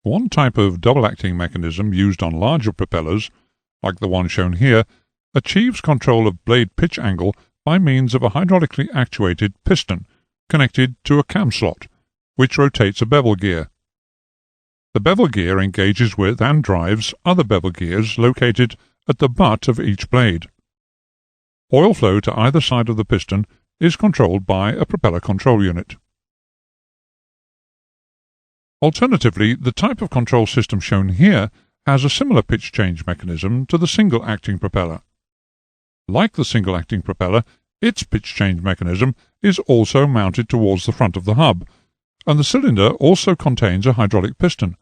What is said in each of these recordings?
One type of double-acting mechanism used on larger propellers, like the one shown here, achieves control of blade pitch angle by means of a hydraulically actuated piston connected to a cam slot, which rotates a bevel gear. The bevel gear engages with and drives other bevel gears located at the butt of each blade. Oil flow to either side of the piston is controlled by a propeller control unit. Alternatively, the type of control system shown here has a similar pitch change mechanism to the single-acting propeller. Like the single-acting propeller, its pitch change mechanism is also mounted towards the front of the hub, and the cylinder also contains a hydraulic piston.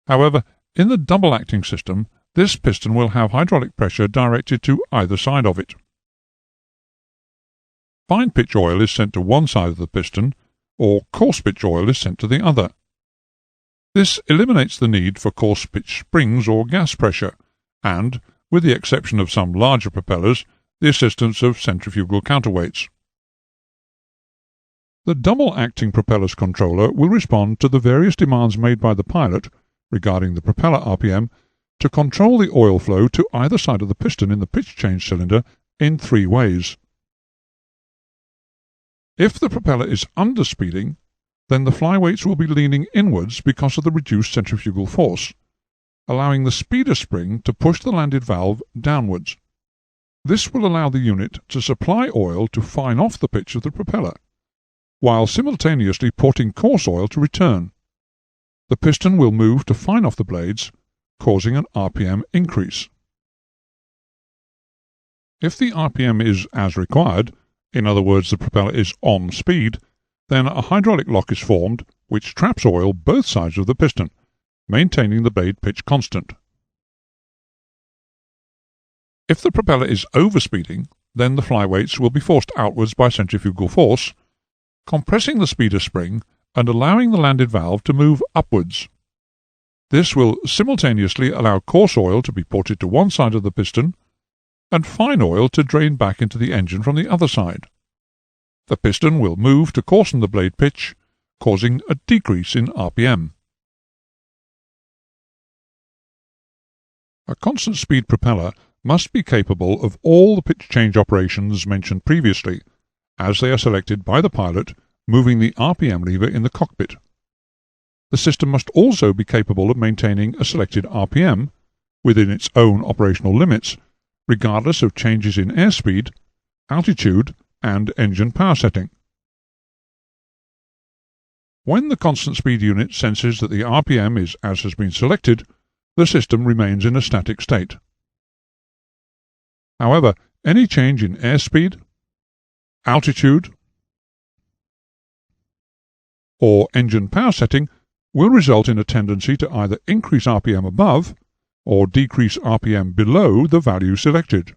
However, in the double-acting system, this piston will have hydraulic pressure directed to either side of it. Fine pitch oil is sent to one side of the piston, or coarse pitch oil is sent to the other. This eliminates the need for coarse pitch springs or gas pressure, and, with the exception of some larger propellers, the assistance of centrifugal counterweights. The double-acting propeller's controller will respond to the various demands made by the pilot regarding the propeller RPM to control the oil flow to either side of the piston in the pitch change cylinder in three ways. If the propeller is underspeeding, then the flyweights will be leaning inwards because of the reduced centrifugal force, allowing the speeder spring to push the landed valve downwards. This will allow the unit to supply oil to fine off the pitch of the propeller, while simultaneously porting coarse oil to return. The piston will move to fine off the blades, causing an RPM increase. If the RPM is as required, in other words the propeller is on speed, then a hydraulic lock is formed which traps oil both sides of the piston, maintaining the blade pitch constant. If the propeller is overspeeding, then the flyweights will be forced outwards by centrifugal force, compressing the speeder spring and allowing the landed valve to move upwards. This will simultaneously allow coarse oil to be ported to one side of the piston and fine oil to drain back into the engine from the other side. The piston will move to coarsen the blade pitch, causing a decrease in RPM. A constant speed propeller must be capable of all the pitch change operations mentioned previously, as they are selected by the pilot moving the RPM lever in the cockpit. The system must also be capable of maintaining a selected RPM within its own operational limits, regardless of changes in airspeed, altitude, and engine power setting. When the constant speed unit senses that the RPM is as has been selected, the system remains in a static state. However, any change in airspeed, altitude, or engine power setting will result in a tendency to either increase RPM above or decrease RPM below the value selected.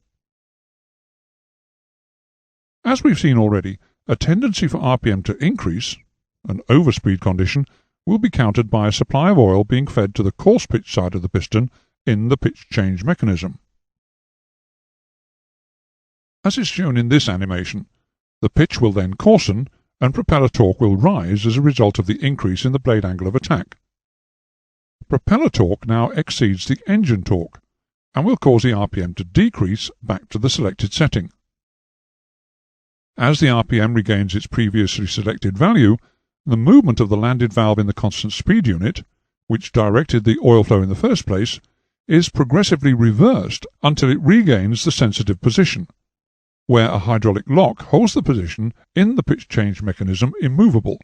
As we've seen already, a tendency for RPM to increase, an overspeed condition, will be countered by a supply of oil being fed to the coarse pitch side of the piston in the pitch change mechanism. As is shown in this animation, the pitch will then coarsen and propeller torque will rise as a result of the increase in the blade angle of attack. Propeller torque now exceeds the engine torque and will cause the RPM to decrease back to the selected setting. As the RPM regains its previously selected value, the movement of the landed valve in the constant speed unit, which directed the oil flow in the first place, is progressively reversed until it regains the sensitive position, where a hydraulic lock holds the position in the pitch change mechanism immovable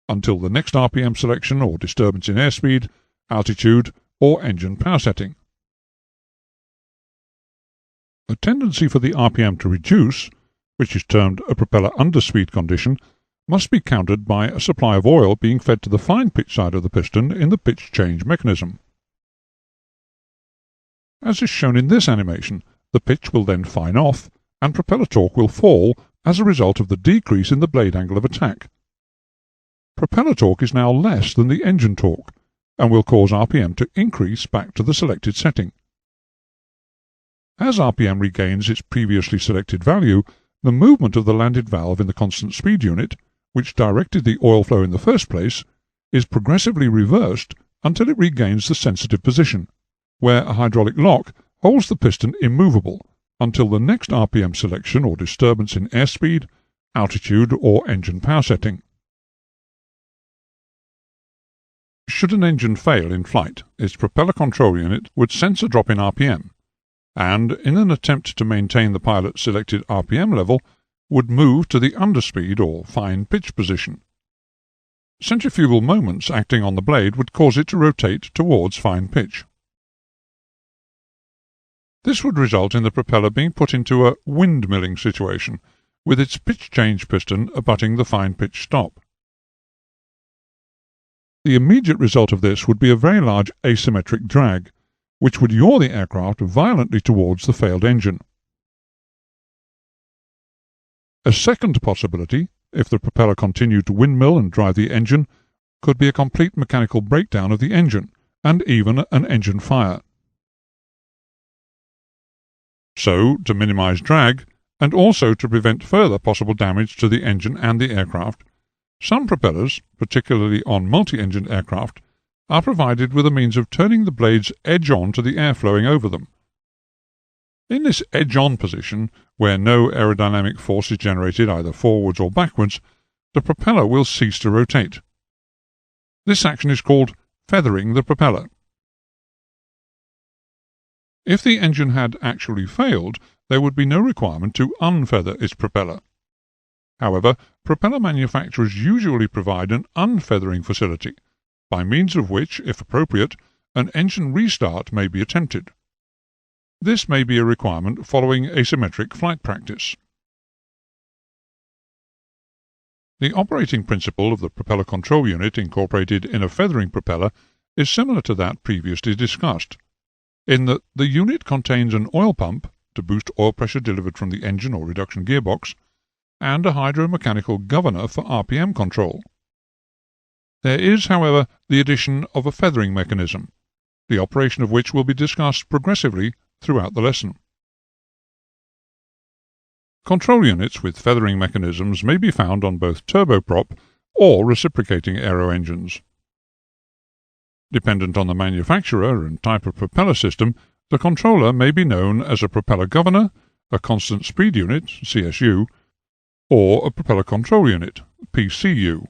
until the next RPM selection or disturbance in airspeed, altitude, or engine power setting. A tendency for the RPM to reduce, which is termed a propeller underspeed condition, must be countered by a supply of oil being fed to the fine pitch side of the piston in the pitch change mechanism. As is shown in this animation, the pitch will then fine off and propeller torque will fall as a result of the decrease in the blade angle of attack. Propeller torque is now less than the engine torque and will cause RPM to increase back to the selected setting. As RPM regains its previously selected value, the movement of the landed valve in the constant speed unit, which directed the oil flow in the first place, is progressively reversed until it regains the sensitive position, where a hydraulic lock holds the piston immovable until the next RPM selection or disturbance in airspeed, altitude, or engine power setting. Should an engine fail in flight, its propeller control unit would sense a drop in RPM, and, in an attempt to maintain the pilot's selected RPM level, would move to the underspeed or fine pitch position. Centrifugal moments acting on the blade would cause it to rotate towards fine pitch. This would result in the propeller being put into a windmilling situation, with its pitch change piston abutting the fine pitch stop. The immediate result of this would be a very large asymmetric drag, which would yaw the aircraft violently towards the failed engine. A second possibility, if the propeller continued to windmill and drive the engine, could be a complete mechanical breakdown of the engine, and even an engine fire. So, to minimize drag, and also to prevent further possible damage to the engine and the aircraft, some propellers, particularly on multi-engine aircraft, are provided with a means of turning the blades edge-on to the air flowing over them. In this edge-on position, where no aerodynamic force is generated either forwards or backwards, the propeller will cease to rotate. This action is called feathering the propeller. If the engine had actually failed, there would be no requirement to unfeather its propeller. However, propeller manufacturers usually provide an unfeathering facility, by means of which, if appropriate, an engine restart may be attempted. This may be a requirement following asymmetric flight practice. The operating principle of the propeller control unit incorporated in a feathering propeller is similar to that previously discussed, in that the unit contains an oil pump to boost oil pressure delivered from the engine or reduction gearbox, and a hydromechanical governor for RPM control. There is, however, the addition of a feathering mechanism, the operation of which will be discussed progressively throughout the lesson. Control units with feathering mechanisms may be found on both turboprop or reciprocating aero engines. Dependent on the manufacturer and type of propeller system, the controller may be known as a propeller governor, a constant speed unit, CSU, or a propeller control unit, PCU.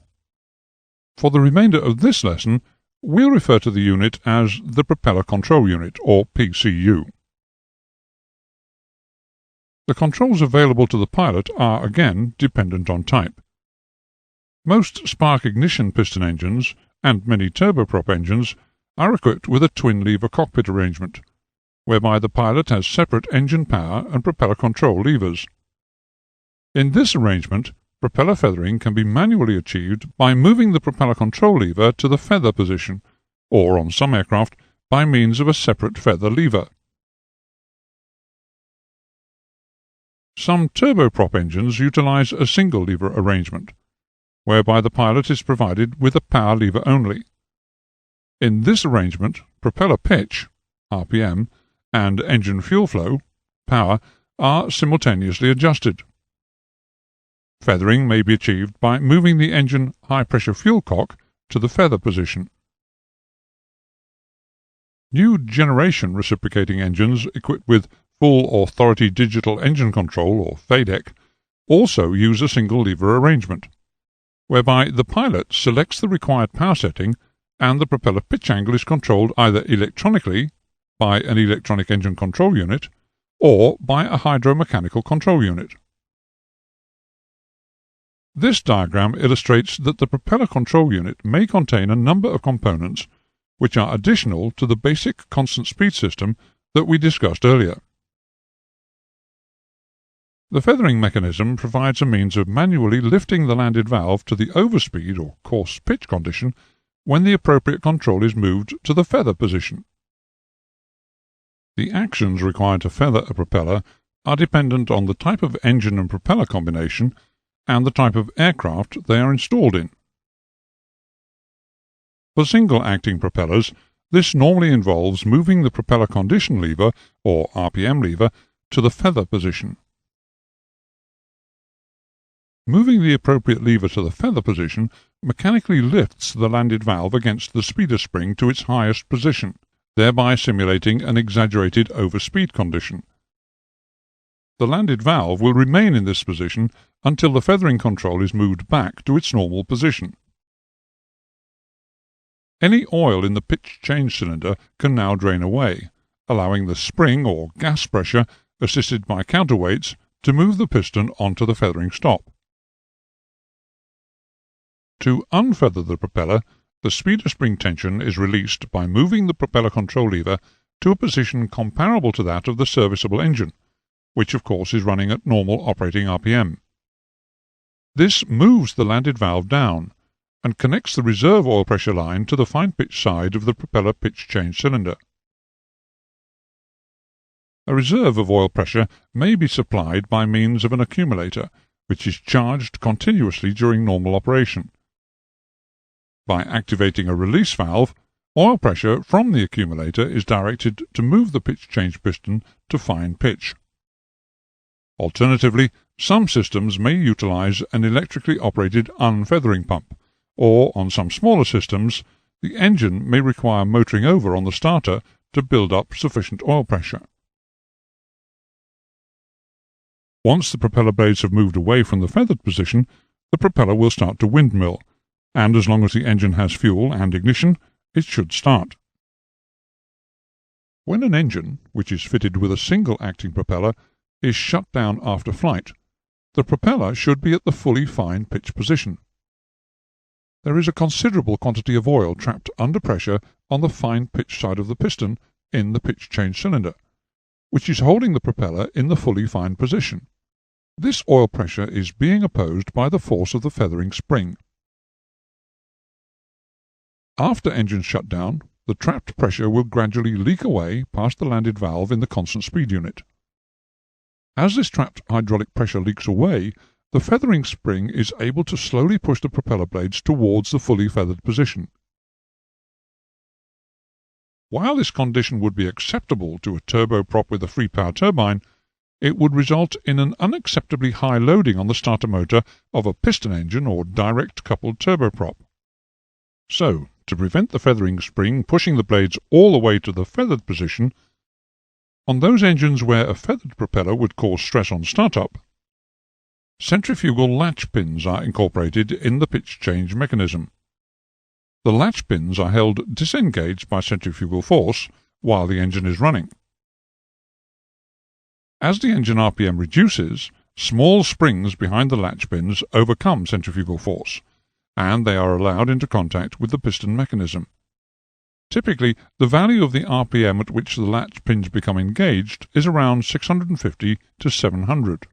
For the remainder of this lesson, we'll refer to the unit as the propeller control unit, or PCU. The controls available to the pilot are, again, dependent on type. Most spark ignition piston engines, and many turboprop engines, are equipped with a twin-lever cockpit arrangement, whereby the pilot has separate engine power and propeller control levers. In this arrangement, propeller feathering can be manually achieved by moving the propeller control lever to the feather position, or on some aircraft, by means of a separate feather lever. Some turboprop engines utilize a single lever arrangement, whereby the pilot is provided with a power lever only. In this arrangement, propeller pitch, RPM, and engine fuel flow, power, are simultaneously adjusted. Feathering may be achieved by moving the engine high-pressure fuel cock to the feather position. New generation reciprocating engines equipped with Full Authority Digital Engine Control, or FADEC, also use a single lever arrangement, whereby the pilot selects the required power setting and the propeller pitch angle is controlled either electronically by an electronic engine control unit or by a hydromechanical control unit. This diagram illustrates that the propeller control unit may contain a number of components which are additional to the basic constant speed system that we discussed earlier. The feathering mechanism provides a means of manually lifting the landed valve to the overspeed or coarse pitch condition when the appropriate control is moved to the feather position. The actions required to feather a propeller are dependent on the type of engine and propeller combination and the type of aircraft they are installed in. For single-acting propellers, this normally involves moving the propeller condition lever, or RPM lever, to the feather position. Moving the appropriate lever to the feather position mechanically lifts the landed valve against the speeder spring to its highest position, thereby simulating an exaggerated overspeed condition. The landed valve will remain in this position until the feathering control is moved back to its normal position. Any oil in the pitch change cylinder can now drain away, allowing the spring or gas pressure, assisted by counterweights, to move the piston onto the feathering stop. To unfeather the propeller, the speeder spring tension is released by moving the propeller control lever to a position comparable to that of the serviceable engine, which of course is running at normal operating RPM. This moves the landed valve down and connects the reserve oil pressure line to the fine pitch side of the propeller pitch change cylinder. A reserve of oil pressure may be supplied by means of an accumulator, which is charged continuously during normal operation. By activating a release valve, oil pressure from the accumulator is directed to move the pitch change piston to fine pitch. Alternatively, some systems may utilize an electrically operated unfeathering pump, or, on some smaller systems, the engine may require motoring over on the starter to build up sufficient oil pressure. Once the propeller blades have moved away from the feathered position, the propeller will start to windmill, and as long as the engine has fuel and ignition, it should start. When an engine, which is fitted with a single acting propeller, is shut down after flight, the propeller should be at the fully fine pitch position. There is a considerable quantity of oil trapped under pressure on the fine pitch side of the piston in the pitch change cylinder, which is holding the propeller in the fully fine position. This oil pressure is being opposed by the force of the feathering spring. After engine shutdown, the trapped pressure will gradually leak away past the landed valve in the constant speed unit. As this trapped hydraulic pressure leaks away, the feathering spring is able to slowly push the propeller blades towards the fully feathered position. While this condition would be acceptable to a turboprop with a free power turbine, it would result in an unacceptably high loading on the starter motor of a piston engine or direct coupled turboprop. So, to prevent the feathering spring pushing the blades all the way to the feathered position, on those engines where a feathered propeller would cause stress on startup, centrifugal latch pins are incorporated in the pitch change mechanism. The latch pins are held disengaged by centrifugal force while the engine is running. As the engine RPM reduces, small springs behind the latch pins overcome centrifugal force, and they are allowed into contact with the piston mechanism. Typically, the value of the RPM at which the latch pins become engaged is around 650 to 700.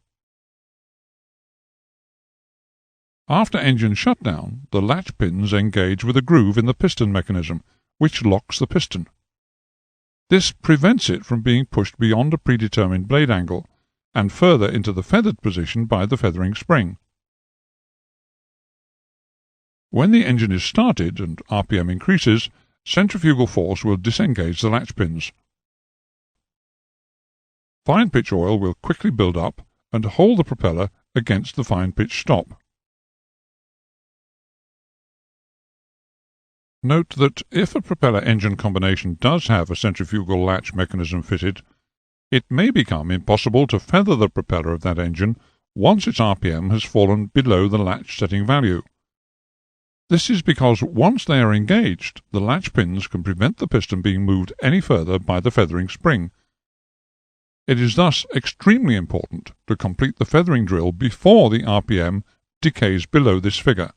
After engine shutdown, the latch pins engage with a groove in the piston mechanism, which locks the piston. This prevents it from being pushed beyond a predetermined blade angle, and further into the feathered position by the feathering spring. When the engine is started and RPM increases, centrifugal force will disengage the latch pins. Fine pitch oil will quickly build up and hold the propeller against the fine pitch stop. Note that if a propeller-engine combination does have a centrifugal latch mechanism fitted, it may become impossible to feather the propeller of that engine once its RPM has fallen below the latch setting value. This is because once they are engaged, the latch pins can prevent the piston being moved any further by the feathering spring. It is thus extremely important to complete the feathering drill before the RPM decays below this figure.